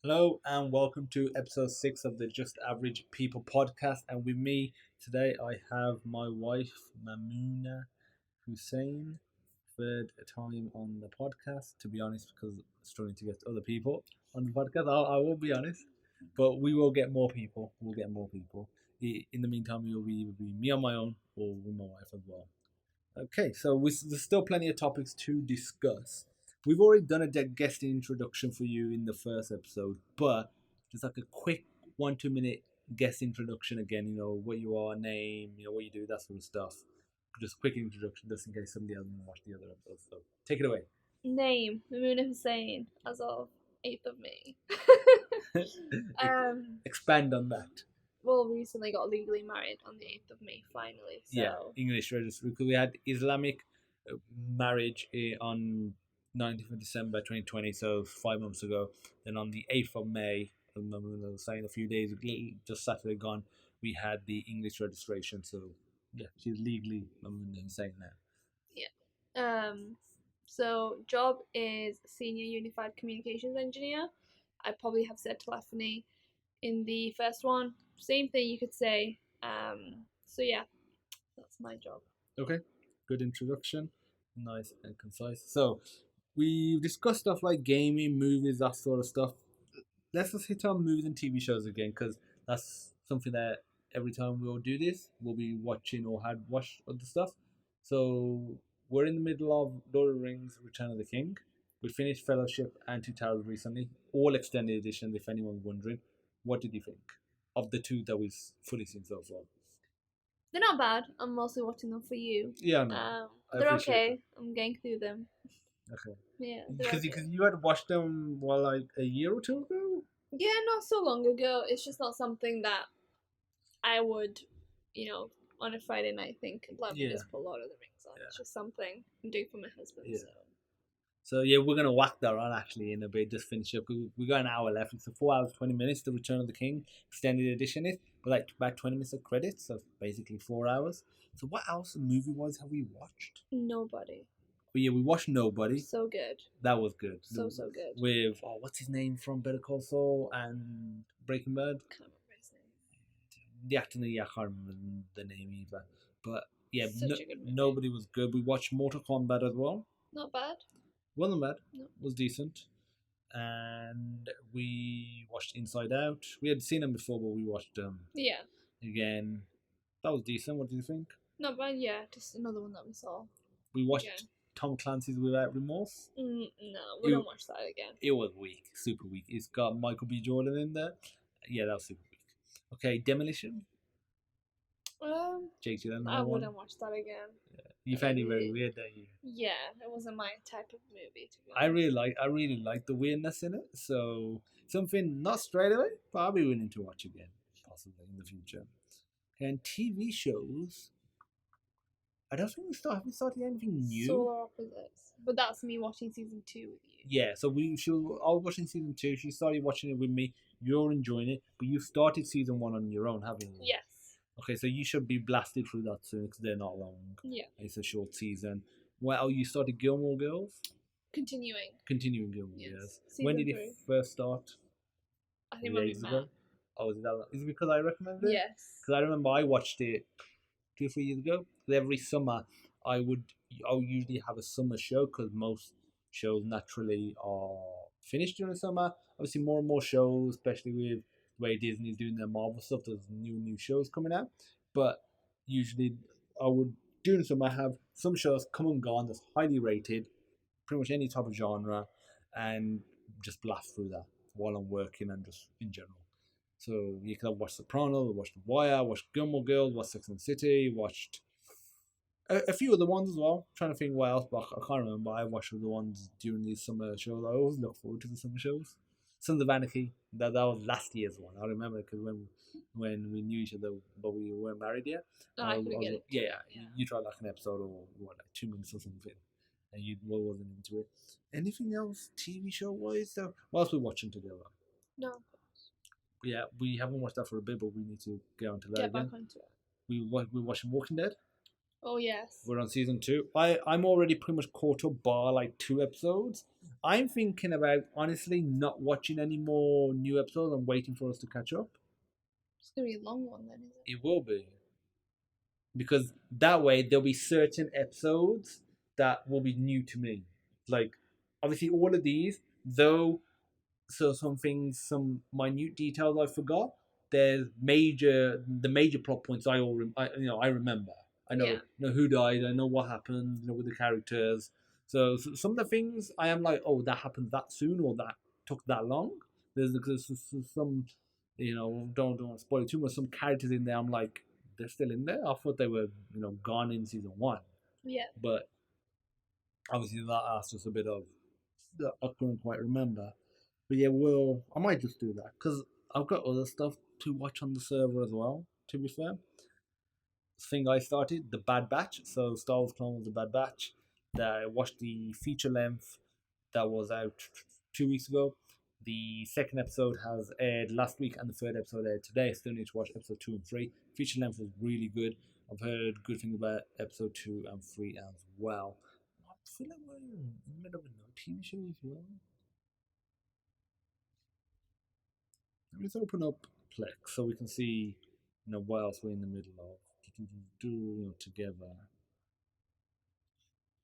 Hello and welcome to episode 6 of the Just Average People podcast. And with me today, I have my wife, Maimuna Hussain, third time on the podcast. To be honest, because I'm struggling to get other people on the podcast, I will be honest. But we will get more people. We'll get more people. In the meantime, it will be either be me on my own or with my wife as well. Okay, so there's still plenty of topics to discuss. We've already done a guest introduction for you in the first episode, but just like a quick 1 2 minute guest introduction again. What you are, name, what you do, that sort of stuff. Just a quick introduction, just in case somebody hasn't watched the other episodes. So take it away. Name Maimuna Hussain as of 8th of May. Expand on that. Well, recently got legally married on the 8th of May, finally. So. Yeah, English registry. Because we had Islamic marriage on 19th of December 2020, so 5 months ago. Then on the 8th of May, as Maimuna was saying, a few days, just Saturday gone, we had the English registration. So yeah, she's legally Maimuna saying now. Yeah. So job is Senior Unified Communications Engineer. I probably have said telephony in the first one. Same thing you could say. So yeah, that's my job. Okay, good introduction. Nice and concise. So we've discussed stuff like gaming, movies, that sort of stuff. Let's just hit on movies and TV shows again, because that's something that every time we'll do this, we'll be watching or had watched other stuff. So we're in the middle of Lord of the Rings: Return of the King. We finished Fellowship and Two Towers recently, all extended editions. If anyone's wondering, what did you think of the two that we've fully seen so far? They're not bad. I'm mostly watching them for you. Yeah, no, they're okay. I'm getting through them. Okay. Yeah. Because you had watched them like a year or two ago. Yeah, not so long ago. It's just not something that I would, on a Friday night think, let me just put Lord of the Rings on. Yeah. It's just something I'm doing for my husband. Yeah. So yeah, we're gonna whack that on actually in a bit. Just finish up. We got an hour left. It's a 4 hours 20 minutes. The Return of the King extended edition is, but like about 20 minutes of credits, so basically 4 hours. So what else movie wise have we watched? Nobody. But yeah, we watched Nobody. So good. That was good. So good. With what's his name from Better Call Saul and Breaking Bad? Can't remember his name. The actor, I can't remember the name either. But yeah, movie. Nobody was good. We watched Mortal Kombat as well. Not bad. Wasn't bad. No. Was decent. And we watched Inside Out. We had seen them before, but we watched them. Yeah. Again, that was decent. What do you think? Not bad. Yeah, just another one that we saw. We watched Tom Clancy's Without Remorse. No, we don't watch that again. It was weak, super weak. It's got Michael B. Jordan in there. Yeah, that was super weak. Okay, Demolition. Jake Gyllenhaal. I wouldn't watch that again. Yeah. You found it very weird, don't you? Yeah, it wasn't my type of movie. To be honest. I really like the weirdness in it. So something not straight away, but I'll be willing to watch again, possibly in the future. And TV shows. I don't think we started anything new. Solar Opposites, but that's me watching season 2 with you. Yeah, so I was watching season 2. She started watching it with me. You're enjoying it, but you started season 1 on your own, haven't you? Yes. Okay, so you should be blasted through that soon because they're not long. Yeah. It's a short season. Well, you started Gilmore Girls? Continuing Gilmore Girls. Season when did 3. it first start? I think when we met. Oh, is it that long? Is it because I recommended it? Yes. Because I remember I watched it 2 or 3 years ago. Every summer, I would usually have a summer show because most shows naturally are finished during the summer. Obviously, more and more shows, especially with the way Disney's doing their Marvel stuff, there's new shows coming out. But usually, I would during the summer have some shows come and gone that's highly rated, pretty much any type of genre, and just blast through that while I'm working and just in general. So you could have watched Sopranos, watched The Wire, watched Gilmore Girls, watched Sex and the City, watched a few other ones as well. I'm trying to think what else, but I can't remember. I watched the ones during these summer shows. I always look forward to the summer shows. Sons of Anarchy, that was last year's one. I remember because when we knew each other, but we weren't married yet. I couldn't get it. Yeah. You tried like an episode or like 2 minutes or something, and you wasn't into it. Anything else TV show wise? What else we watching together? No. Yeah, we haven't watched that for a bit, but we need to get onto that again. Get back onto it. We're watching Walking Dead. Oh yes. We're on season 2. I'm already pretty much caught up bar like 2 episodes. I'm thinking about honestly not watching any more new episodes and waiting for us to catch up. It's gonna be a long one then, is it? It will be. Because that way there'll be certain episodes that will be new to me. Like obviously all of these, though so some things, some minute details I forgot. There's the major plot points I remember. I know Yeah. who died. I know what happened. With the characters. So some of the things I am like, oh, that happened that soon, or that took that long. There's some, don't want to spoil it too much. Some characters in there, I'm like, they're still in there. I thought they were gone in season 1, Yeah. but obviously that's just a bit of that I couldn't quite remember. But yeah, I might just do that because I've got other stuff to watch on the server as well. To be fair, thing I started, the Bad Batch. So Star Wars Clone Wars, the Bad Batch. That I watched the feature length that was out 2 weeks ago. The second episode has aired last week, and the third episode aired today. I still need to watch episode 2 and 3. Feature length was really good. I've heard good things about episode 2 and 3 as well. I feel like we're in the middle of a TV show as well. Let's open up Plex so we can see, what else we're in the middle of. Together.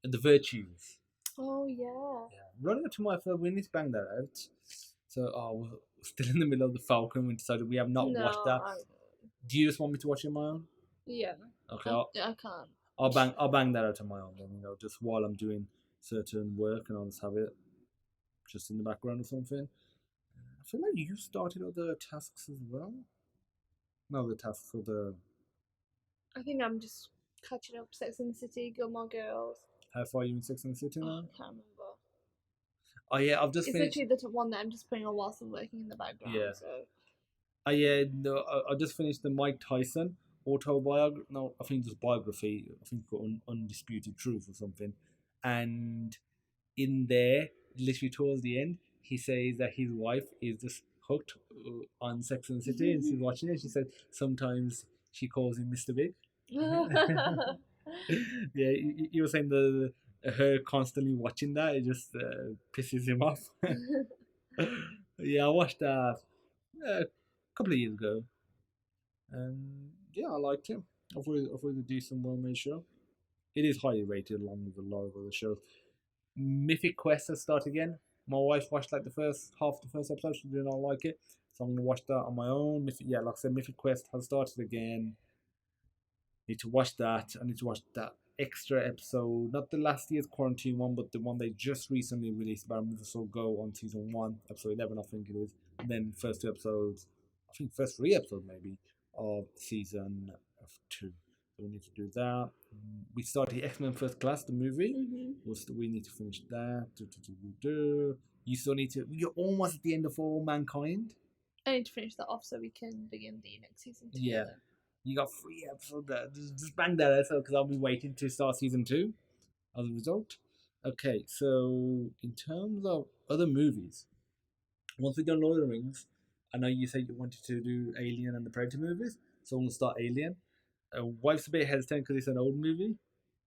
And the virtues. Oh yeah. Yeah. Running up to my phone, we need to bang that out. So, we're still in the middle of the Falcon. We decided we have not watched that. Do you just want me to watch it on my own? Yeah. Okay. I can't. I'll bang that out on my own then. Just while I'm doing certain work, and I'll just have it just in the background or something. I feel like you started other tasks as well. No, the tasks for the. I think I'm just catching up. Sex and the City, Gilmore Girls. How far are you in Sex and the City now? I can't remember. Oh yeah, I've just It's finished. literally the one that I'm just putting on whilst I'm working in the background. Yeah. So. Oh yeah, no, I just finished the Mike Tyson autobiography. No, I think just biography. I think it's called Undisputed Truth or something. And in there, literally towards the end, he says that his wife is just hooked on Sex and the City, and she's watching it. She said sometimes she calls him Mr. Big. Yeah, you were saying her constantly watching that, it just pisses him off. Yeah, I watched that a couple of years ago, and yeah, I liked it. I thought it was a decent, well-made show. It is highly rated, along with a lot of other shows. Mythic Quest has started again. My wife watched like the first half of the first episode. She did not like it, so I'm gonna watch that on my own. Like I said, Mythic Quest has started again. Need to watch that. I need to watch that extra episode, not the last year's quarantine one, but the one they just recently released about a month or so ago on season 1, episode 11, I think it is. And then first 2 episodes, I think first 3 episodes maybe of season 2. So we need to do that. We started X-Men First Class, the movie. We need to finish that. You still need to. You're almost at the end of All Mankind. I need to finish that off so we can begin the next season together. Yeah. You got 3 episodes there. Just bang that out because I'll be waiting to start season 2 as a result. Okay, so in terms of other movies, once we've done Lord of the Rings, I know you said you wanted to do Alien and the Predator movies, so I'm going to start Alien. Wife's a bit hesitant because it's an old movie.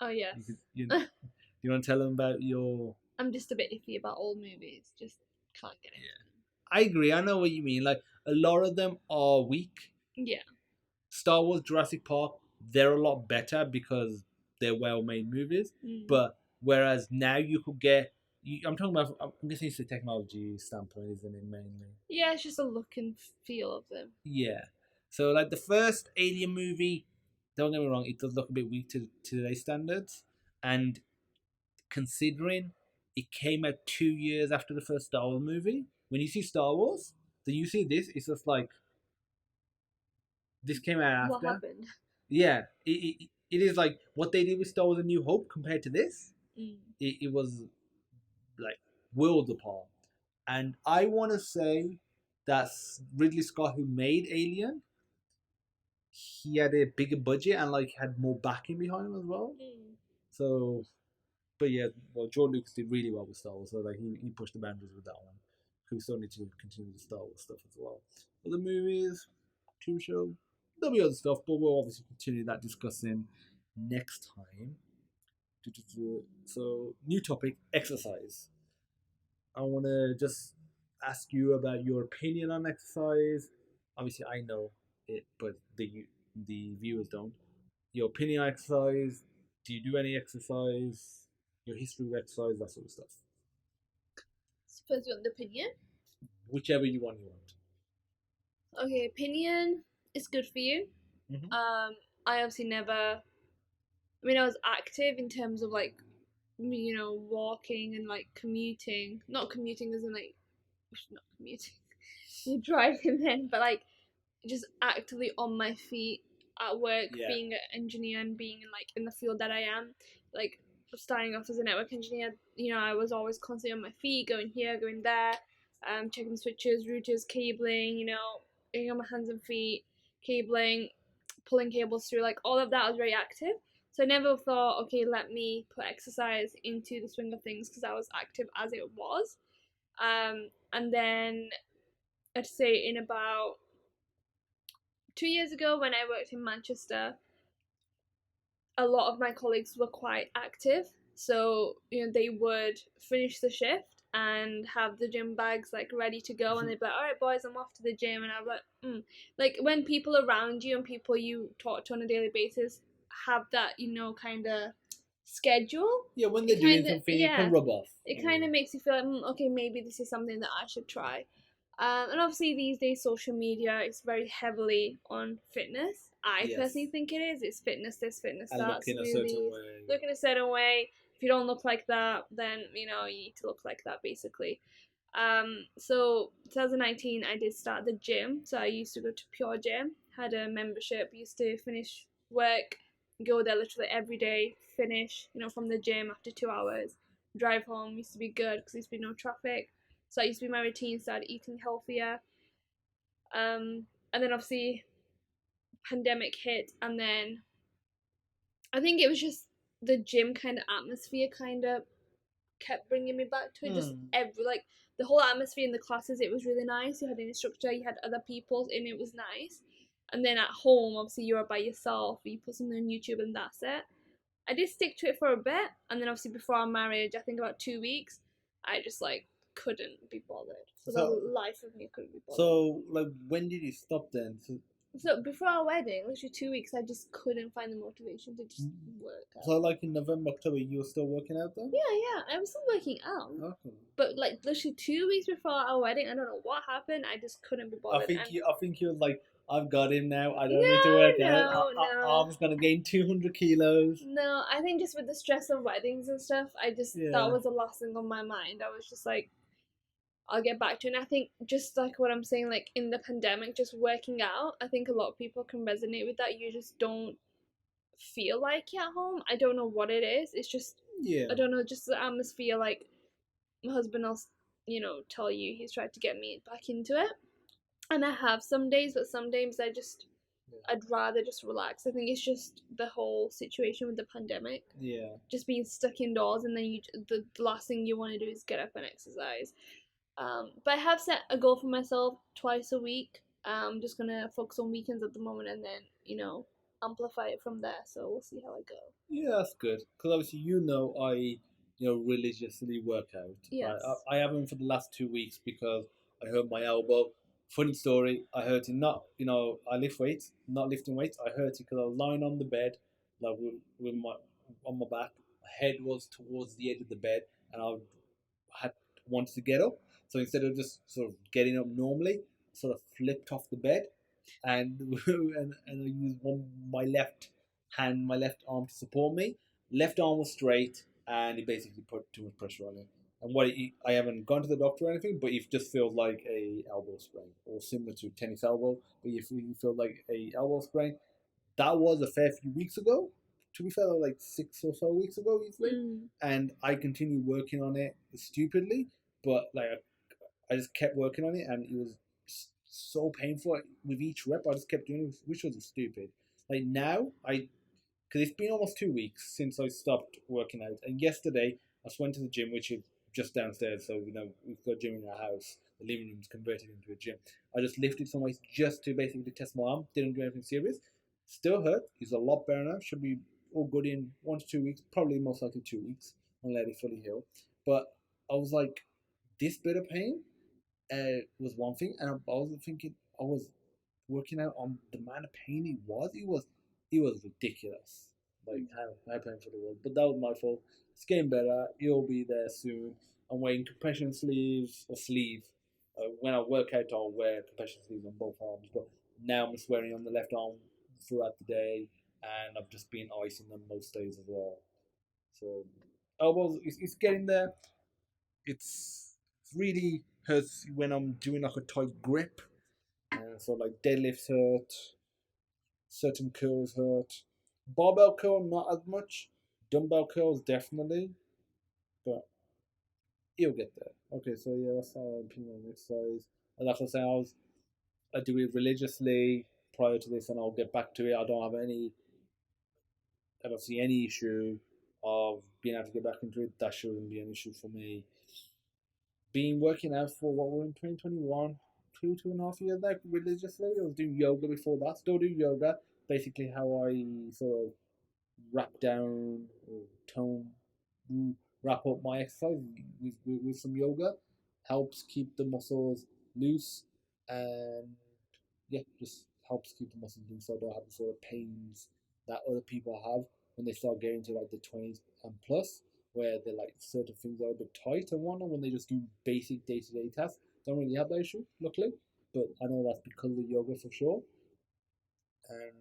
Oh, yes. You want to tell them about your... I'm just a bit iffy about old movies. Just can't get it. Yeah. I agree. I know what you mean. Like, a lot of them are weak. Yeah. Star Wars, Jurassic Park, they're a lot better because they're well-made movies. But whereas now you could get... I'm talking about... I'm guessing it's the technology standpoint, isn't it, mainly? Yeah, it's just a look and feel of them. Yeah. So, like, the first Alien movie, don't get me wrong, it does look a bit weak to today's standards. And considering it came out 2 years after the first Star Wars movie, when you see Star Wars, then you see this, it's just like... This came out after. What happened? Yeah, it is like what they did with Star Wars: A New Hope compared to this. It was like worlds apart, and I want to say that's Ridley Scott who made Alien. He had a bigger budget and like had more backing behind him as well. So, but yeah, well, George Lucas did really well with Star Wars, so like he pushed the boundaries with that one. We still need to continue the Star Wars stuff as well. Other movies, TV show. There'll be other stuff, but we'll obviously continue that discussing next time. So, new topic: exercise. I want to just ask you about your opinion on exercise. Obviously, I know it, but the viewers don't. Your opinion on exercise. Do you do any exercise? Your history of exercise, that sort of stuff. Suppose you want the opinion. Whichever you want. Okay, opinion is good for you. Mhm. I obviously never. I mean, I was active in terms of like, walking and like commuting. Not commuting as in like, not commuting. You driving then, but like just actively on my feet at work, Yeah. being an engineer and being in the field that I am. Like starting off as a network engineer, I was always constantly on my feet, going here, going there, checking switches, routers, cabling, being on my hands and feet, cabling, pulling cables through, like all of that. I was very active. So I never thought, okay, let me put exercise into the swing of things because I was active as it was. And then I'd say in about 2 years ago when I worked in Manchester, a lot of my colleagues were quite active. So, they would finish the shift and have the gym bags like ready to go, and they'd be like, all right, boys, I'm off to the gym. And I'm like, Like when people around you and people you talk to on a daily basis have that, kind of schedule. Yeah, when they're doing something, it can rub off. It kind of makes you feel like, okay, maybe this is something that I should try. And obviously these days social media is very heavily on fitness. I personally think it is. It's fitness this, fitness that. Looking a certain way. Looking a certain way. If you don't look like that, then you need to look like that basically. So 2019 I did start the gym. So I used to go to Pure Gym, had a membership, used to finish work, go there literally every day, finish, from the gym after 2 hours, drive home. Used to be good because there used to be no traffic. So that used to be my routine. Started eating healthier. And then obviously pandemic hit, and then I think it was just the gym kind of atmosphere kind of kept bringing me back to it. Just the whole atmosphere in the classes, it was really nice. You had an instructor, you had other people, and it was nice. And then at home, obviously you're by yourself. You put something on YouTube, and that's it. I did stick to it for a bit, and then obviously before our marriage, I think about 2 weeks, I just couldn't be bothered. For the life of me, couldn't be bothered. So when did you stop then? So before our wedding, literally 2 weeks, I just couldn't find the motivation to just work out. So in November, October, you were still working out then? Yeah, I was still working out. Okay. But literally 2 weeks before our wedding, I don't know what happened. I just couldn't be bothered. I think you were like, I've got him now. I don't need to work out. I'm just gonna gain 200 kilos. No, I think just with the stress of weddings and stuff, that was the last thing on my mind. I was just like, I'll get back to it. And I think just like what I'm saying, in the pandemic, just working out, I think a lot of people can resonate with that. You just don't feel like you're at home. I don't know what it is. It's just, I don't know, just the atmosphere. Like, my husband will, tell you he's tried to get me back into it. And I have some days, but some days I'd rather just relax. I think it's just the whole situation with the pandemic. Yeah. Just being stuck indoors, and then the last thing you want to do is get up and exercise. But I have set a goal for myself twice a week. I'm just gonna focus on weekends at the moment, and then amplify it from there. So we'll see how I go. Yeah, that's good. Because obviously, I religiously work out. Yes. I haven't for the last 2 weeks because I hurt my elbow. Funny story, I hurt it not, I lift weights, not lifting weights. I hurt it because I was lying on the bed, with on my back. My head was towards the edge of the bed, and I wanted to get up. So instead of just sort of getting up normally, I sort of flipped off the bed, and and I used my left hand, my left arm to support me. Left arm was straight, and it basically put too much pressure on it. And I haven't gone to the doctor or anything, but it just feels like a elbow sprain, or similar to tennis elbow. But if you feel like a elbow sprain, that was a fair few weeks ago. To be fair, 6 or so weeks ago, easily. And I continued working on it stupidly, but I just kept working on it, and it was so painful with each rep. I just kept doing it, which was stupid. Now, because it's been almost 2 weeks since I stopped working out, and yesterday I just went to the gym, which is just downstairs. So we've got a gym in our house. The living room's converted into a gym. I just lifted some weights just to basically test my arm. Didn't do anything serious. Still hurt. It's a lot better now. Should be all good in 1 to 2 weeks, probably most likely 2 weeks, and let it fully heal. But I was like, this bit of pain was one thing, and I was thinking I was working out on the amount of pain he was. It was ridiculous. Like how painful it was. But that was my fault. It's getting better. It'll be there soon. I'm wearing compression sleeves or sleeve. When I work out, I'll wear compression sleeves on both arms. But now I'm just wearing on the left arm throughout the day, and I've just been icing them most days as well. So, it's getting there. It's really hurts when I'm doing like a tight grip. So like deadlifts hurt, certain curls hurt. Barbell curl not as much. Dumbbell curls definitely, but you'll get there. Okay, so yeah, that's our opinion on exercise. And like I was saying, I do it religiously prior to this, and I'll get back to it. I don't see any issue of being able to get back into it. That shouldn't be an issue for me. Been working out for what we're in 2021, 2.5 years now religiously. I was doing yoga before that. Still do yoga. Basically, how I sort of wrap down or tone, wrap up my exercise with some yoga helps keep the muscles loose, and yeah, just helps keep the muscles loose so I don't have the sort of pains that other people have when they start getting to like the 20s and plus, where they're like certain things are a bit tight and whatnot when they just do basic day-to-day tasks. Don't really have that issue, luckily, but I know that's because of the yoga for sure. And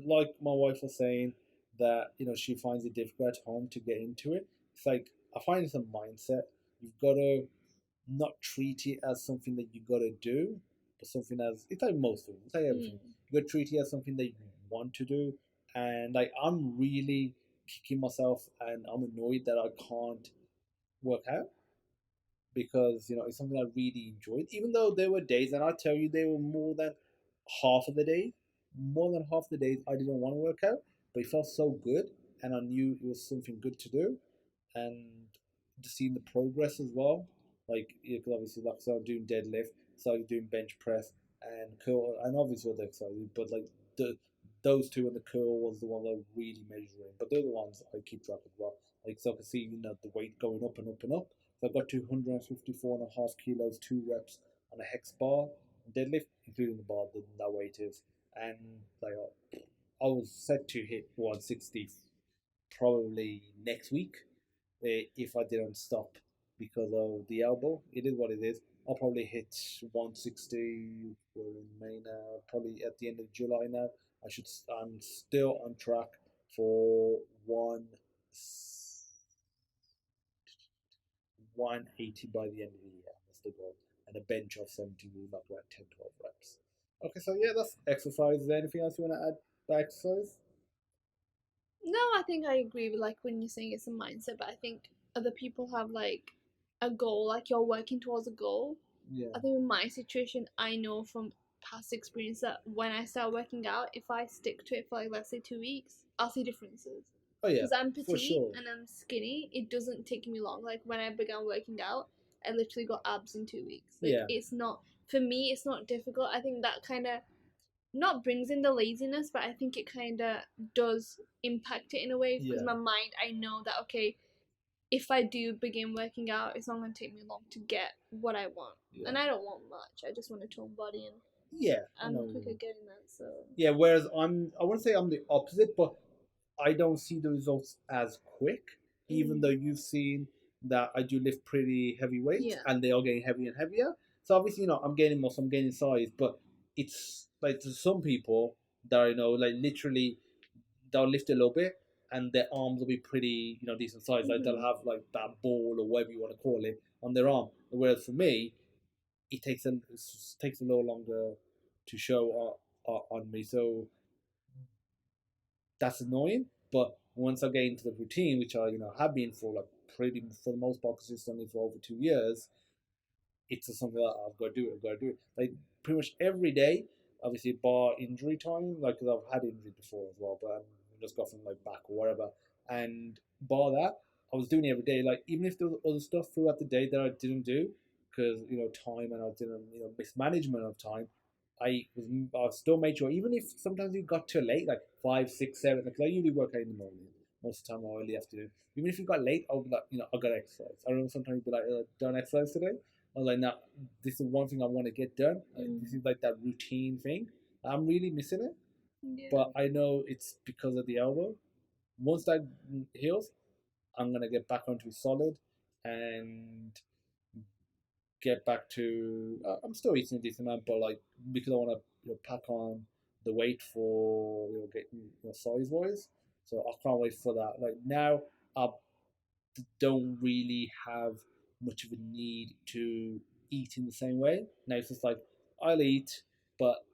like my wife was saying, that she finds it difficult at home to get into it. It's like I find it's a mindset. You've got to not treat it as something that you got to do, but something as it's like most things. It's like everything. You got to treat it as something that you want to do. And like I'm really kicking myself, and I'm annoyed that I can't work out because it's something I really enjoyed. Even though there were days, and I tell you, there were half of the days, more than half the days I didn't want to work out, but it felt so good, and I knew it was something good to do, and just seeing the progress as well. Like, because obviously, like, so I'm doing deadlift, started doing bench press and curl, and obviously other exercises, but like the those two and the curl was the one I was really measuring. But they're the ones I keep track of well. Like, so I can see the weight going up and up and up. So I got 254.5 kilos, 2 reps on a hex bar deadlift, including the bar that weight is. And like I was set to hit 160 probably next week if I didn't stop because of the elbow. It is what it is. I'll probably hit 160. We're in May now. Probably at the end of July now. I'm still on track for 180 by the end of the year. That's the goal. And a bench of 70 will about 10, 12 reps. Okay, so yeah, that's exercise. Is there anything else you want to add by exercise? No, I think I agree with like when you're saying it's a mindset, but I think other people have like a goal, like you're working towards a goal. Yeah. I think in my situation, I know from past experience that when I start working out, if I stick to it for like let's say 2 weeks, I'll see differences. Oh yeah, Because I'm for petite sure. and I'm skinny, it doesn't take me long. Like when I began working out, I literally got abs in 2 weeks. Like Yeah. it's not for me. It's not difficult. I think that kind of not brings in the laziness, but I think it kind of does impact it in a way because Yeah. my mind, I know that okay, if I do begin working out, it's not going to take me long to get what I want, Yeah. and I don't want much. I just want a toned body, and Yeah, I'm quick at getting that. So yeah. Whereas I wouldn't say I'm the opposite, but I don't see the results as quick. Even though you've seen that I do lift pretty heavy weights, Yeah. and they are getting heavier and heavier. So obviously, I'm gaining muscle, I'm gaining size, but it's like to some people that I know, like literally, they'll lift a little bit, and their arms will be pretty, decent size. Like they'll have like that ball or whatever you want to call it on their arm. Whereas for me, it takes a little longer to show on me. So that's annoying. But once I get into the routine, which I have been for like pretty for the most part consistently for over 2 years, it's just something that I've got to do it. I've got to do it. Like pretty much every day. Obviously, bar injury time, like because I've had injury before as well, but I just got from my back or whatever. And bar that, I was doing it every day. Like even if there was other stuff throughout the day that I didn't do, because time and I didn't mismanagement of time, I still made sure, even if sometimes you got too late, like 5, 6, 7, because I usually work out in the morning. Most of the time, I early afternoon. Even if you got late, I'll be like, I got to exercise. I remember sometimes you'd be like, don't exercise today. I was like, nah, this is one thing I want to get done. This is like that routine thing. I'm really missing it, Yeah. but I know it's because of the elbow. Once that heals, I'm gonna get back onto solid and get back to. I'm still eating a decent amount, but like because I want to pack on the weight for getting size wise. So I can't wait for that. Like now, I don't really have much of a need to eat in the same way. Now it's just like I'll eat, but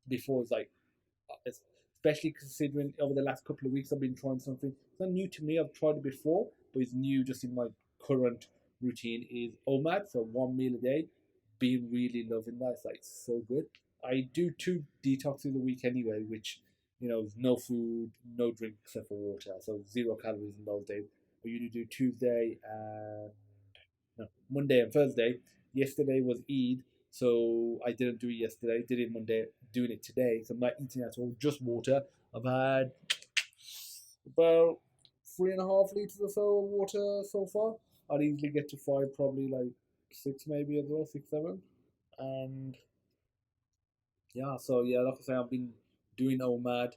before it's like especially considering over the last couple of weeks I've been trying something. It's not new to me. I've tried it before, but it's new just in my current routine. Is OMAD, so 1 meal a day. Been really loving that. It's like so good. I do 2 detoxes a week anyway, which is no food, no drink except for water. So 0 calories in those days. I usually do Tuesday and no, Monday and Thursday. Yesterday was Eid, so I didn't do it yesterday. Did it Monday. Doing it today. So I'm not eating at all. Just water. I've had about 3.5 liters or so of water so far. I'd easily get to 5, probably like 6 maybe as well, 6, 7. And yeah, so yeah, like I say, I've been doing OMAD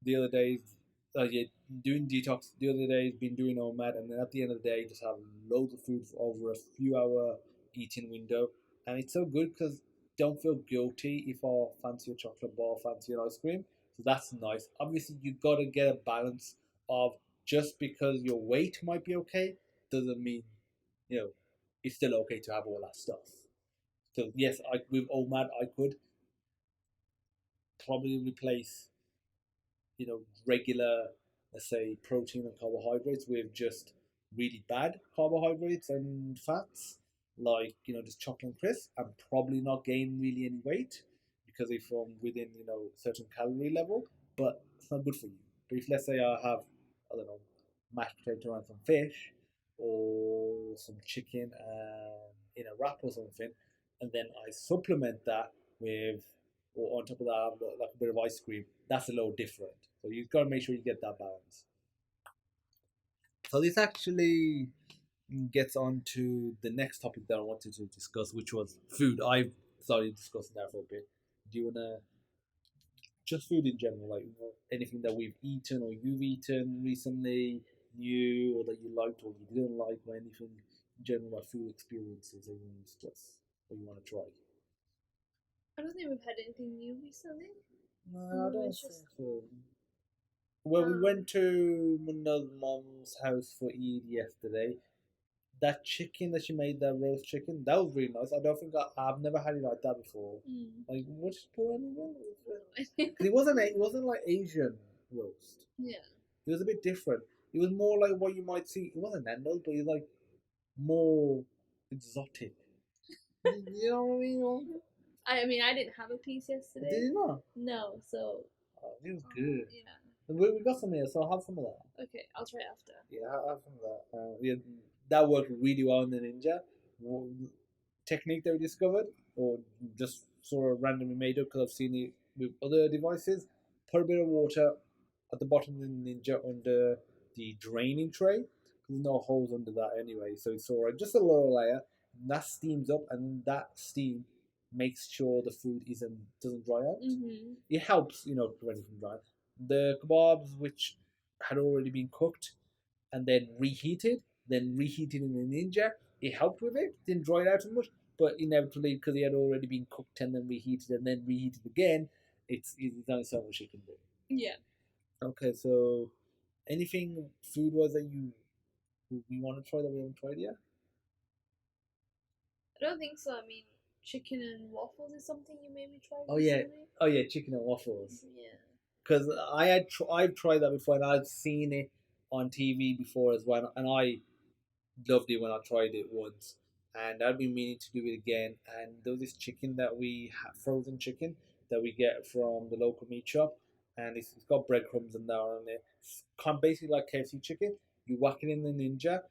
the other days. Yeah, doing detox the other day. Been doing OMAD, and then at the end of the day, just have loads of food for over a few-hour eating window, and it's so good because don't feel guilty if I fancy a chocolate bar, fancy an ice cream. So that's nice. Obviously, you got to get a balance of just because your weight might be okay doesn't mean it's still okay to have all that stuff. So yes, with OMAD, I could probably replace regular, let's say, protein and carbohydrates with just really bad carbohydrates and fats, like, just chocolate and crisps, and probably not gain really any weight because if I'm within, certain calorie level, but it's not good for you. But if, let's say, I have, I don't know, mashed potato and some fish or some chicken in a wrap or something, and then I supplement that with, or on top of that, I have like a bit of ice cream, that's a little different. So you've got to make sure you get that balance. So this actually gets on to the next topic that I wanted to discuss, which was food. I started discussing that for a bit. Do you wanna just food in general, like anything that we've eaten or you've eaten recently, new or that you liked or you didn't like, or anything in general, like food experiences that you want to discuss or you want to try? I don't think we've had anything new recently. No, I don't It's think just so. Well, we went to Munna's mom's house for Eid yesterday. That chicken that she made, that roast chicken, that was really nice. I don't think I've never had it like that before. Like, what did you put on it? Because it wasn't like Asian roast. Yeah. It was a bit different. It was more like what you might see. It wasn't Nando's, but it was like more exotic. You know what I mean? I mean, I didn't have a piece yesterday. Did you not? No, so. Oh, it was good. Yeah. We got some here, so I'll have some of that. Okay, I'll try after. Yeah, I'll have some of that. Yeah, that worked really well in the Ninja. Technique that we discovered, or just sort of randomly made up because I've seen it with other devices. Put a bit of water at the bottom of the Ninja under the draining tray. There's no holes under that anyway, so it's alright. Just a lower layer. And that steams up, and that steam makes sure the food doesn't dry out. It helps, prevent it from drying. The kebabs, which had already been cooked and then reheated in the Ninja, it helped with it. Didn't dry it out as much, but inevitably, because it had already been cooked and then reheated again, it's only so much you can do. Yeah. Okay, so anything food wise that you want to try that we haven't tried yet? I don't think so. I mean, chicken and waffles is something you made me try. Oh yeah, chicken and waffles. Yeah. Because I've tried that before and I've seen it on TV before as well, and I loved it when I tried it once, and I've been meaning to do it again. And there was this chicken that we had, frozen chicken that we get from the local meat shop, and it's got breadcrumbs and that on it. It's kind of basically like KFC chicken. You whack it in the Ninja,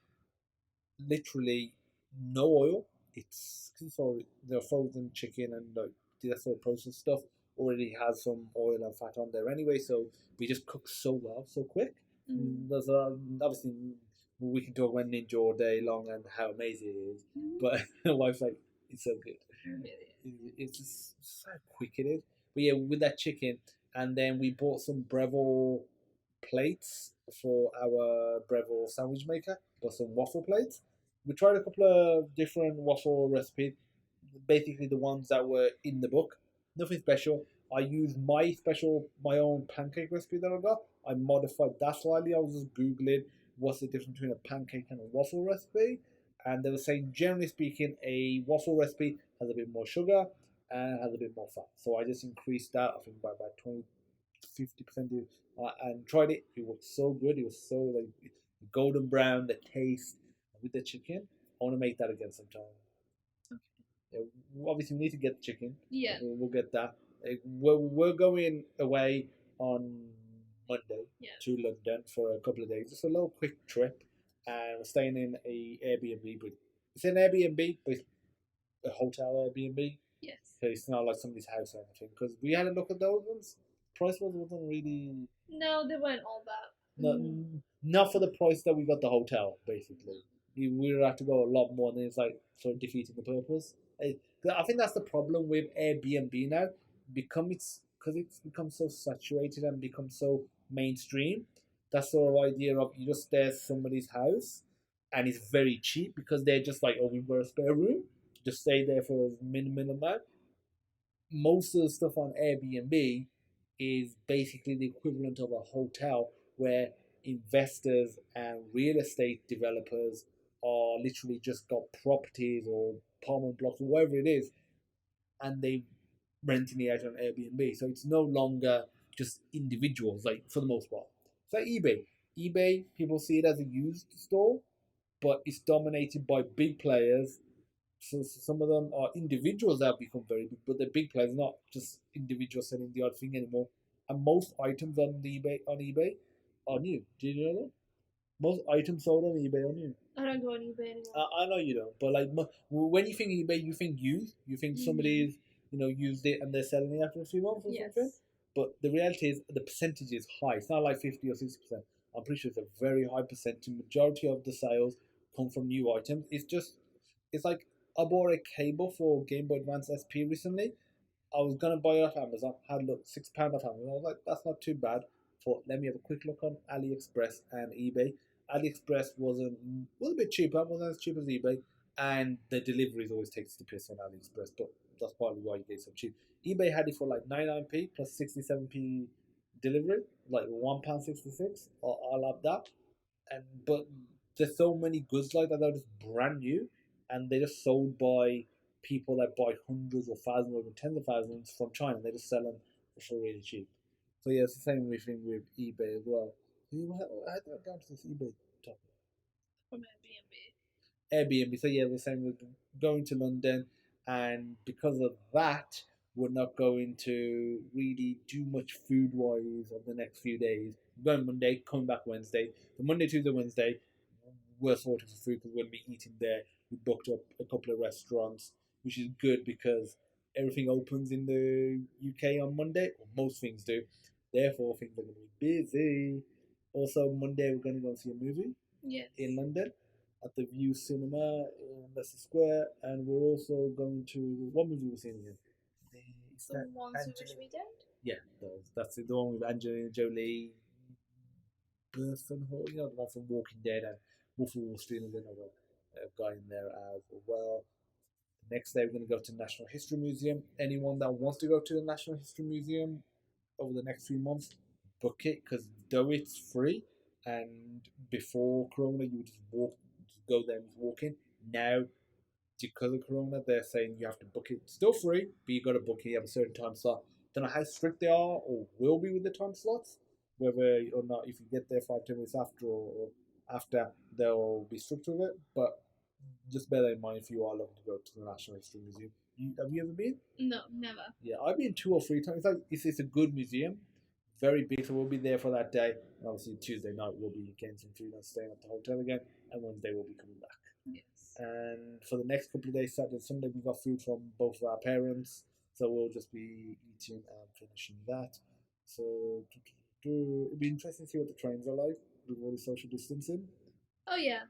literally no oil. It's sorry, the frozen chicken and like that sort of processed stuff already has some oil and fat on there anyway, so we just cook so well, so quick. There's obviously we can talk about Ninja all day long and how amazing it is, but my wife's like, it's so good. It's just so quick it is. But yeah, with that chicken, and then we bought some Breville plates for our Breville sandwich maker, but some waffle plates. We tried a couple of different waffle recipes, basically the ones that were in the book. Nothing special. I used my own pancake recipe that I got. I modified that slightly. I was just Googling what's the difference between a pancake and a waffle recipe. And they were saying, generally speaking, a waffle recipe has a bit more sugar and has a bit more fat. So I just increased that, I think, by about 50%. And tried it. It was so good. It was so like golden brown, the taste with the chicken. I want to make that again sometime. Yeah, obviously, we need to get the chicken. Yeah. We'll get that. We're going away on Monday to London for a couple of days. Just a little quick trip. And we're staying in a Airbnb. But it's an Airbnb, but it's a hotel Airbnb. Yes. So it's not like somebody's house or anything. Because we had a look at those ones. Price wasn't really. No, they weren't all that. Not for the price that we got the hotel, basically. We would have to go a lot more, and it's like sort of defeating the purpose. I think that's the problem with Airbnb now, because it's become so saturated and become so mainstream. That sort of idea of you just stay at somebody's house, and it's very cheap because they're just like, oh, we've got a spare room, just stay there for a minimum amount. Most of the stuff on Airbnb is basically the equivalent of a hotel where investors and real estate developers are literally just got properties or apartment blocks or whatever it is, and they renting it out on Airbnb. So it's no longer just individuals, like for the most part. It's like eBay. eBay, people see it as a used store, but it's dominated by big players. So some of them are individuals that have become very big, but they're big players, not just individuals selling the odd thing anymore. And most items on eBay are new. Do you know that? Most items sold on eBay are new. I don't go on eBay anymore. I know you don't, but like when you think eBay, you think used. You think somebody's used it and they're selling it after a few months or something. But the reality is the percentage is high. It's not like 50 or 60%. I'm pretty sure it's a very high percentage. Majority of the sales come from new items. It's like I bought a cable for Game Boy Advance SP recently. I was gonna buy it off Amazon. Had look £6 off Amazon. I was like, that's not too bad. Thought, let me have a quick look on AliExpress and eBay. AliExpress was a bit cheaper, wasn't as cheap as eBay, and the deliveries always takes the piss on AliExpress, but that's probably why you get so cheap. eBay had it for like 99p plus 67p delivery, like £1.66. I'll have that. But there's so many goods like that are just brand new, and they're just sold by people that buy hundreds or thousands or even tens of thousands from China. They just sell them for really cheap. So yeah, it's the same thing with eBay as well. How did I go to this eBay topic? From Airbnb. Airbnb. So yeah, we're saying we're going to London, and because of that, we're not going to really do much food wise on the next few days. We're going Monday, coming back Wednesday. The Monday, Tuesday, Wednesday, we're sorting for food because we're going to be eating there. We booked up a couple of restaurants, which is good because everything opens in the UK on Monday, or most things do. Therefore, things are going to be busy. Also, Monday we're going to go and see a movie in London at the View Cinema in Leicester Square, and we're also going to what movie we're seeing again? The One Swedish Weekend. Yeah, that's the one with Angelina Jolie, Burton Hall, the one from Walking Dead, and Wolf of Wall Street, and another guy in there as well. The next day we're going to go to the National History Museum. Anyone that wants to go to the National History Museum over the next few months, book it, because though it's free, and before Corona you would just go there and walk in. Now, because of Corona, they're saying you have to book it. Still free, but you got to book it. You have a certain time slot. Don't know how strict they are or will be with the time slots. Whether or not, if you get there 5-10 minutes after or after, they'll be strict with it. But just bear that in mind if you are looking to go to the National History Museum. Have you ever been? No, never. Yeah, I've been 2 or 3 times. It's a good museum, very big. So we'll be there for that day. And obviously Tuesday night we'll be getting some food and staying at the hotel again. And Wednesday we'll be coming back. Yes. And for the next couple of days, Saturday and Sunday, we got food from both of our parents. So we'll just be eating and finishing that. So it'll be interesting to see what the trains are like with all the social distancing. Oh yeah,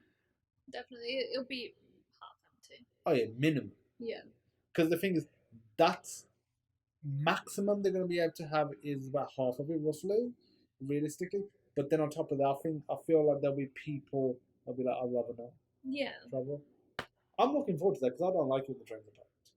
definitely. It'll be half empty. Oh yeah, minimum. Yeah. Because the thing is, that's maximum they're going to be able to have is about half of it roughly, realistically. But then on top of that, I feel like there'll be people that'll be like, I'd rather not Yeah. travel. I'm looking forward to that because I don't like it when the trains are packed.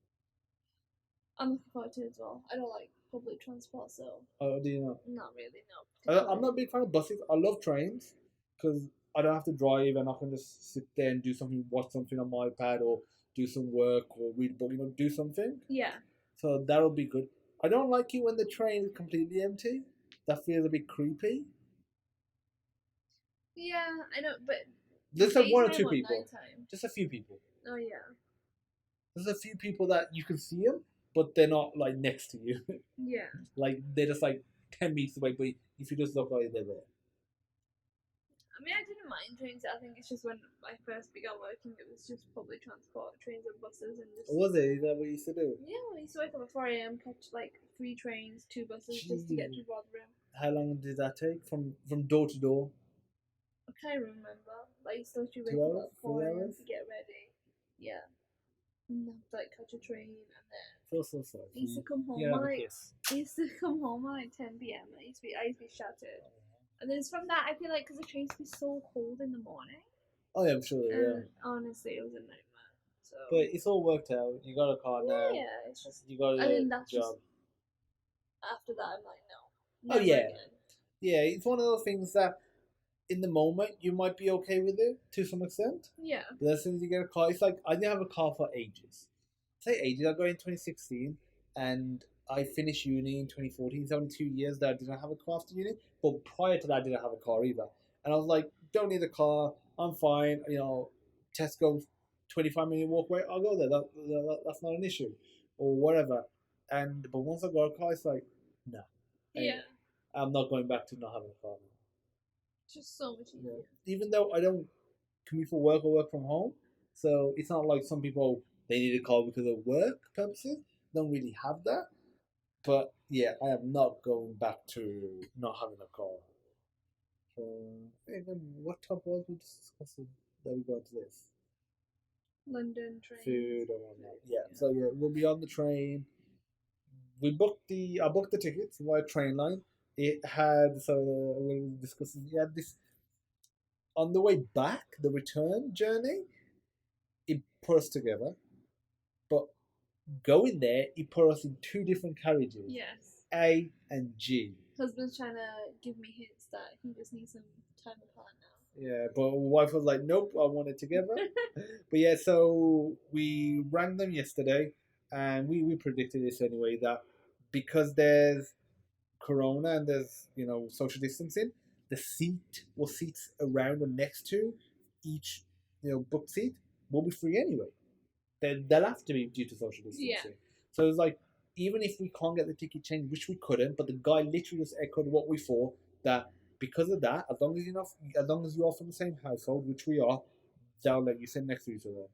I'm looking forward to it as well. I don't like public transport, so Oh, do you know? not really, no. I'm not a big fan of buses. I love trains because I don't have to drive and I can just sit there and do something, watch something on my iPad or do some work or read a book, do something. Yeah. So that'll be good. I don't like it when the train is completely empty. That feels a bit creepy. Yeah, I know, but There's like one or daytime two people. nighttime? Just a few people. Oh yeah. There's a few people that you can see them, but they're not like next to you. Yeah. Like they're just like 10 meters away, but if you just look like they're there. I mean, I didn't mind trains. I think it's just when I first began working, it was just public transport, trains and buses, and just. Was it? Is that what you used to do? Yeah, I used to wake up at 4 a.m., catch like 3 trains, 2 buses just to get to Rotherham. How long did that take from door to door? I can't remember. Like, I used to literally 2 wake hours? up at 4 a.m. hours? to get ready. Yeah. And then like catch a train, and then Feel so sorry. I used to come home Yeah, at like 10 p.m. I used to be shattered. And then it's from that I feel like because the trains be so cold in the morning. Oh yeah, I'm sure they will. And honestly, it was a nightmare. So. But it's all worked out. You got a car now. Yeah, it's just. You got And a then that's job. just. After that, I'm like, no. Oh, Never yeah. Again. Yeah, it's one of those things that in the moment you might be okay with it to some extent. Yeah. But as soon as you get a car, it's like I didn't have a car for ages. I say ages. I got in 2016 and I finished uni in 2014. It's only 2 years that I didn't have a car after uni. But prior to that, I didn't have a car either. And I was like, don't need a car. I'm fine. Tesco's 25-minute walk away. I'll go there. That's not an issue, or whatever. But once I got a car, it's like, no. Yeah. I'm not going back to not having a car now. It's just so much easier. Yeah. Even though I don't commute for work or work from home, so it's not like some people they need a car because of work purposes. Don't really have that. But yeah, I am not going back to not having a car. So, what topic was we discussing that we got to this? London train. Food and whatnot. Yeah. So yeah, we'll be on the train. I booked the tickets via train line. It had we'll discuss. It had this on the way back, the return journey. It put us together, but going there, it put us in 2 different carriages. Yes. A and G. Husband's trying to give me hints that he just needs some time apart now. Yeah, but wife was like, nope, I want it together. But yeah, so we rang them yesterday, and we predicted this anyway, that because there's corona and there's social distancing, the seats around and next to each booked seat will be free anyway. They'll have to be due to social distancing. Yeah. So it's like, even if we can't get the ticket changed, which we couldn't, but the guy literally just echoed what we thought, that because of that, as long as you are from the same household, which we are, they'll let you sit next to each other,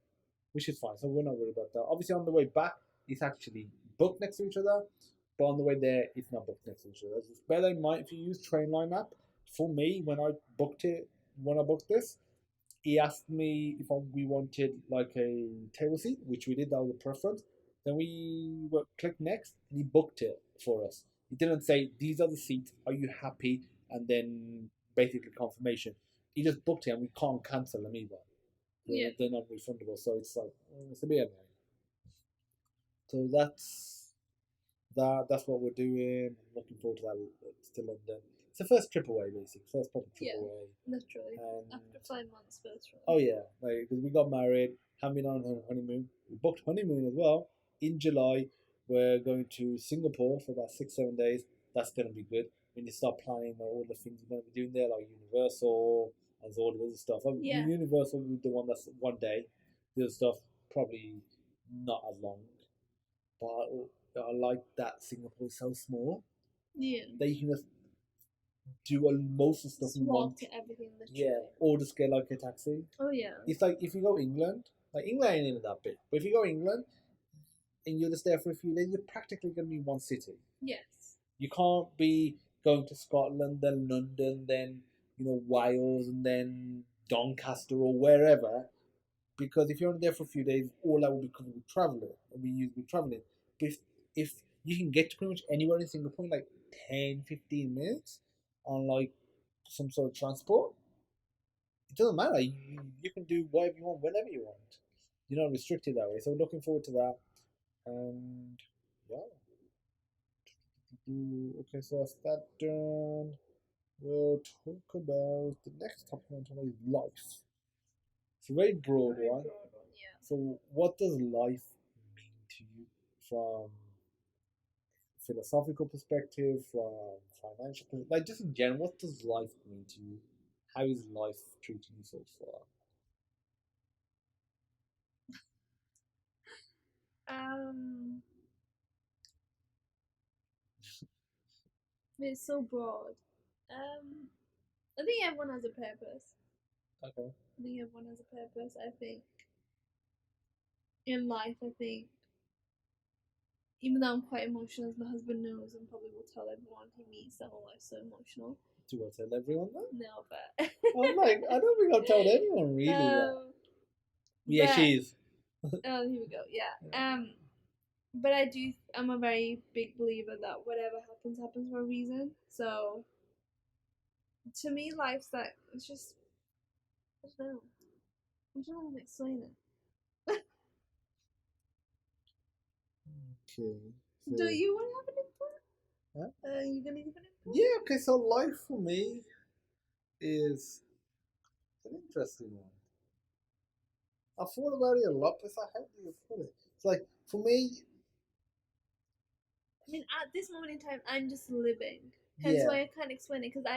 which is fine. So we're not worried about that. Obviously, on the way back, it's actually booked next to each other, but on the way there, it's not booked next to each other. It's better in mind if you use Trainline app. For me, when I booked this, he asked me if we wanted like a table seat, which we did. That was a preference. Then we clicked next, and he booked it for us. He didn't say, these are the seats, are you happy? And then basically confirmation. He just booked it, and we can't cancel them either. They're not refundable, so it's like, it's a bit annoying. So that's what we're doing. I'm looking forward to that. It's to London. It's the first trip away, basically. First proper trip away. Literally. After 5 months first. Really. Oh yeah, because we got married, haven't been on honeymoon. We booked honeymoon as well in July. We're going to Singapore for about 6-7 days. That's going to be good. When you start planning all the things we're going to be doing there, like Universal and all the other stuff. Universal will be the one that's 1 day. The other stuff probably not as long. But I like that Singapore is so small. Yeah. That you can just do most of the stuff you want. To everything. Literally. Yeah, or just get like a taxi. Oh yeah. It's like if you go England, like England ain't even that big, but if you go England, and you're just there for a few days, you're practically going to be in one city. Yes. You can't be going to Scotland, then London, then Wales, and then Doncaster or wherever. Because if you're only there for a few days, all that will be because we're traveling. We use with traveling. But if you can get to pretty much anywhere in Singapore in like 10, 15 minutes on like some sort of transport, it doesn't matter. You can do whatever you want, whenever you want. You're not restricted that way. So looking forward to that. And yeah. Okay, so that's that done. We'll talk about the next topic on today is life. It's a very broad one. Yeah. So, what does life mean to you from philosophical perspective, from financial perspective, like just in general? What does life mean to you? How is life treating you so far? It's so broad. I think everyone has a purpose. Okay. I think everyone has a purpose. I think in life, even though I'm quite emotional, as my husband knows, and probably will tell everyone he meets that my life's so emotional. Do I tell everyone that? No, but I'm like, I don't think I've told anyone really that. Yeah, she is. Oh, here we go. Yeah. But I'm a very big believer that whatever happens, happens for a reason. So, to me, life's like, it's just, I don't know. I don't know how to explain it. Okay. So, Do you want to have an input? huh? You gonna give an input? Yeah, okay, so life for me is an interesting one. I thought about it a lot, but I haven't even put it. It's like, for me, I mean, at this moment in time, I'm just living. Hence yeah, why I can't explain it, because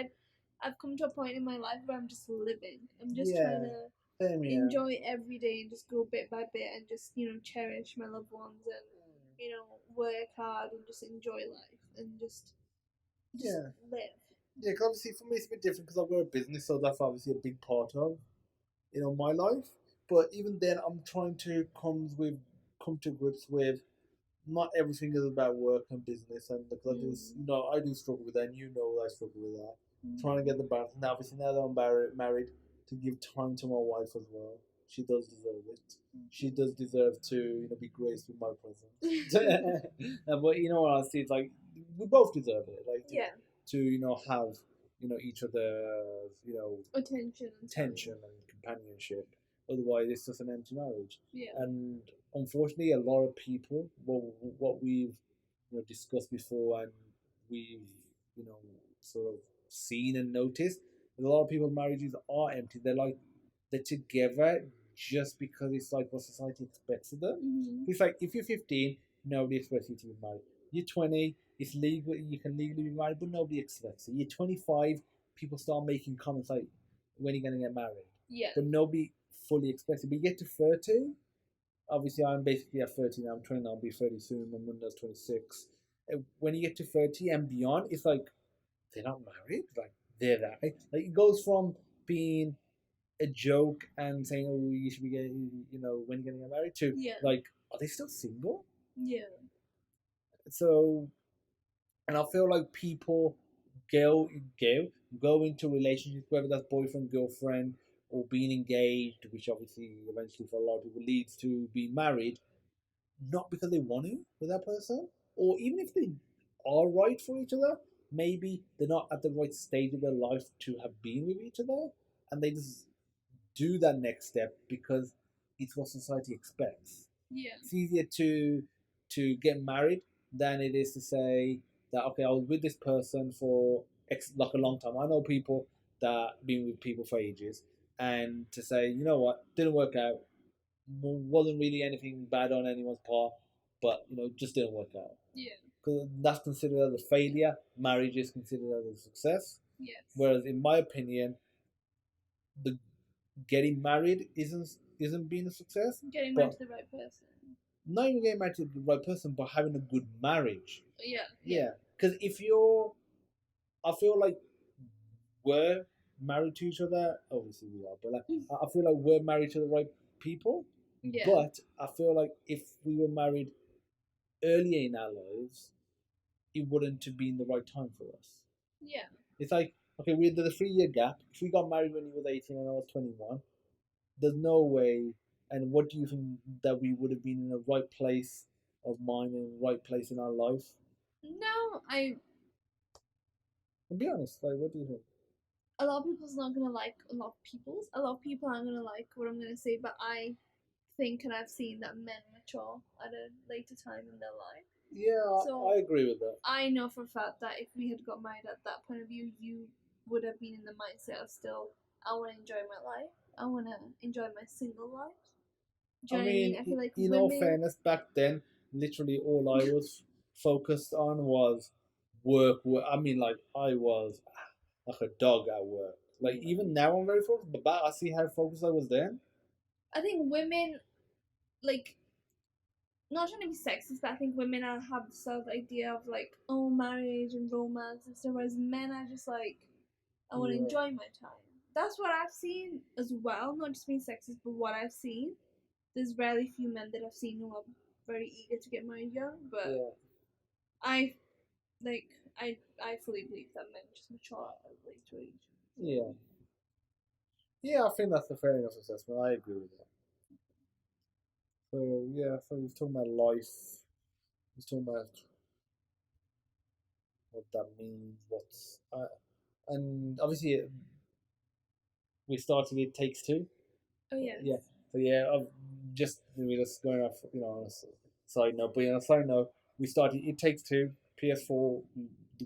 I've come to a point in my life where I'm just living. I'm just yeah, trying to same here. enjoy every day and just go bit by bit and just cherish my loved ones and work hard and just enjoy life and just Yeah, live. yeah, because obviously for me it's a bit different because I've got a business, so that's obviously a big part of my life. But even then, I'm trying to come to grips with not everything is about work and business, and because I do struggle with that, and I struggle with that. Trying to get the balance. Now, obviously, now that I'm married, to give time to my wife as well. She does deserve it. She does deserve to, be graced with my presence. But honestly, it's like we both deserve it. Like to have each other's attention and companionship. Otherwise, it's just an empty marriage. Yeah. And unfortunately, a lot of people, what we've discussed before, and we've sort of seen and noticed, a lot of people's marriages are empty. They're together just because it's like what society expects of them. Mm-hmm. It's like if you're 15, nobody expects you to be married. You're 20, it's legal. You can legally be married, but nobody expects it. You're 25, people start making comments like, "When are you gonna get married?" Yeah. But nobody fully expects it. But you get to 30. Obviously, I'm basically at 30 now. I'm 29. I'll be 30 soon. My Munda's 26. When you get to 30 and beyond, it's like they're not married. Like they're that. Like it goes from being a joke and saying, "Oh, you should be getting, when you're gonna get married," to like, are they still single? Yeah. So, and I feel like people go into relationships, whether that's boyfriend, girlfriend, or being engaged, which obviously eventually for a lot of people leads to being married, not because they want to with that person, or even if they are right for each other, maybe they're not at the right stage of their life to have been with each other, and they just do that next step because it's what society expects. Yeah. It's easier to get married than it is to say that, okay, I was with this person for like a long time. I know people that been with people for ages, and to say, you know what, didn't work out, wasn't really anything bad on anyone's part, but just didn't work out. Yeah. Because that's considered as a failure. Marriage is considered as a success. Yes. Whereas, in my opinion, the getting married isn't being a success. Getting married to the right person. Not even getting married to the right person, but having a good marriage. Yeah. Yeah. Because I feel like we're married to each other. Obviously we are, but like I feel like we're married to the right people. Yeah. But I feel like if we were married earlier in our lives, it wouldn't have been the right time for us. Yeah. It's like, okay, we did a 3 year gap. If we got married when he was 18 and I was 21, there's no way. And what do you think that we would have been in the right place of mind and right place in our life? No, And be honest, like, what do you think? a lot of people's not gonna like a lot of people's. A lot of people aren't gonna like what I'm gonna say, but I think and I've seen that men mature at a later time in their life. Yeah, So- I agree with that. I know for a fact that if we had got married at that point of view, you would have been in the mindset of still, I want to enjoy my life. I want to enjoy my single life. Do you know what I mean? I feel like in all women. fairness, back then, literally all I was focused on was work. I mean, like, I was like a dog at work. Like, even now I'm very focused, but back, I see how focused I was then. I think women, like, not trying to be sexist, but I think women have this sort of idea of like, oh, marriage and romance and stuff, whereas men are just like, I want to Yeah. enjoy my time. That's what I've seen as well. Not just being sexist, but what I've seen. There's rarely few men that I've seen who are very eager to get married young, but Yeah. I fully believe that men just mature at a later age. Yeah. Yeah, I think that's a fair enough assessment. I agree with that. So, yeah, so he's talking about life. He's talking about what that means, and obviously we started It Takes Two. Oh yeah. Yeah. So yeah, we're just going off, on a side note. But on a side note, we started It Takes Two PS4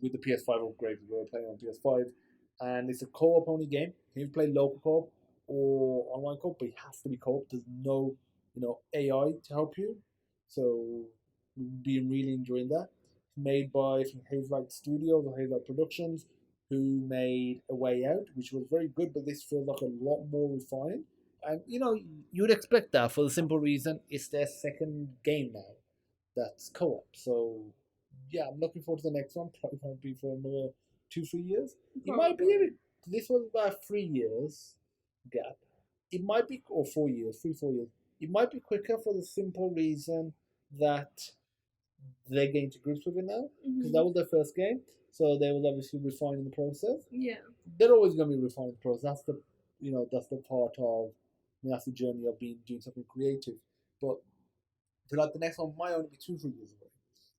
with the PS5 upgrade. We were playing on PS5, and it's a co-op only game. You can play local co-op or online co-op, but it has to be co-op. There's no, AI to help you. So we've been really enjoying that. Made by Hazelight Studios or Hazelight Productions, who made A Way Out, which was very good, but this feels like a lot more refined. And you'd expect that for the simple reason it's their second game now that's co-op. So yeah, I'm looking forward to the next one. Probably won't be for another 2-3 years. It might be. This was about 3 years gap. It might be, or 4 years, 3-4 years. It might be quicker for the simple reason that they're getting to grips with it now, because that was their first game. So they was obviously refining the process. Yeah. They're always going to be refining the process. That's the part of, that's the journey of doing something creative. But the next one might only be 2-3 years away.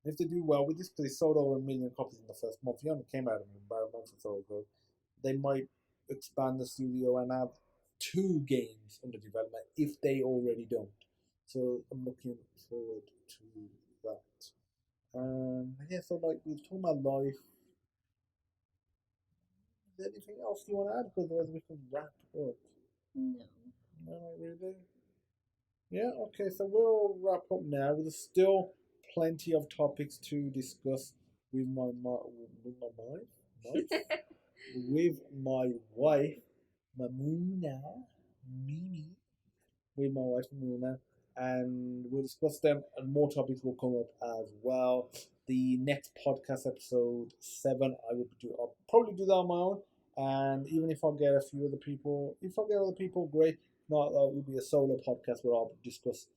And if they do well with this, because they sold over 1 million copies in the first month, it only came out about a month or so ago, they might expand the studio and have 2 games under development if they already don't. So I'm looking forward to that. Yeah, so like we've talked about life. Is there anything else you want to add? Because otherwise we can wrap up. No. No, really. Yeah, okay, so we'll wrap up now. There's still plenty of topics to discuss with my with my wife, Maimuna, Mimi, with my wife Maimuna, and we'll discuss them, and more topics will come up as well. The next podcast, episode 7, I'll probably do that on my own, and even if I get a few other people, great. Not that it will be a solo podcast where I'll discuss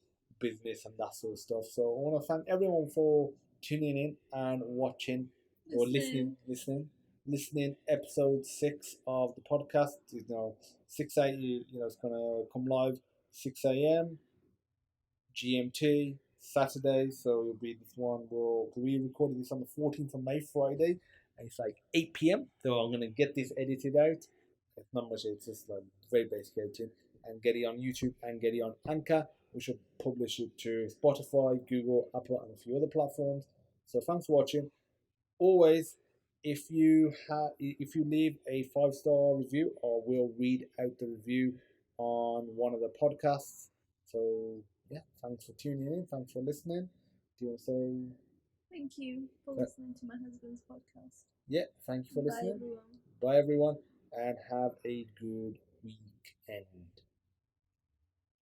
business and that sort of stuff. So I want to thank everyone for tuning in and watching or listening. Episode 6 of the podcast. 6 a.m. It's gonna come live 6 a.m. GMT Saturday. So it'll be this one. We recorded this on the 14th of May, Friday, and it's like 8 p.m. So I'm gonna get this edited out. It's not much. It's just like very basic editing, and get it on YouTube and get it on Anchor. We should publish it to Spotify, Google, Apple, and a few other platforms. So thanks for watching. Always, if you leave a 5-star review, I will read out the review on one of the podcasts. So yeah, thanks for tuning in. Thanks for listening. Do you want to say? Thank you for listening to my husband's podcast. Yeah, thank you for listening. Bye everyone. Bye everyone, and have a good weekend.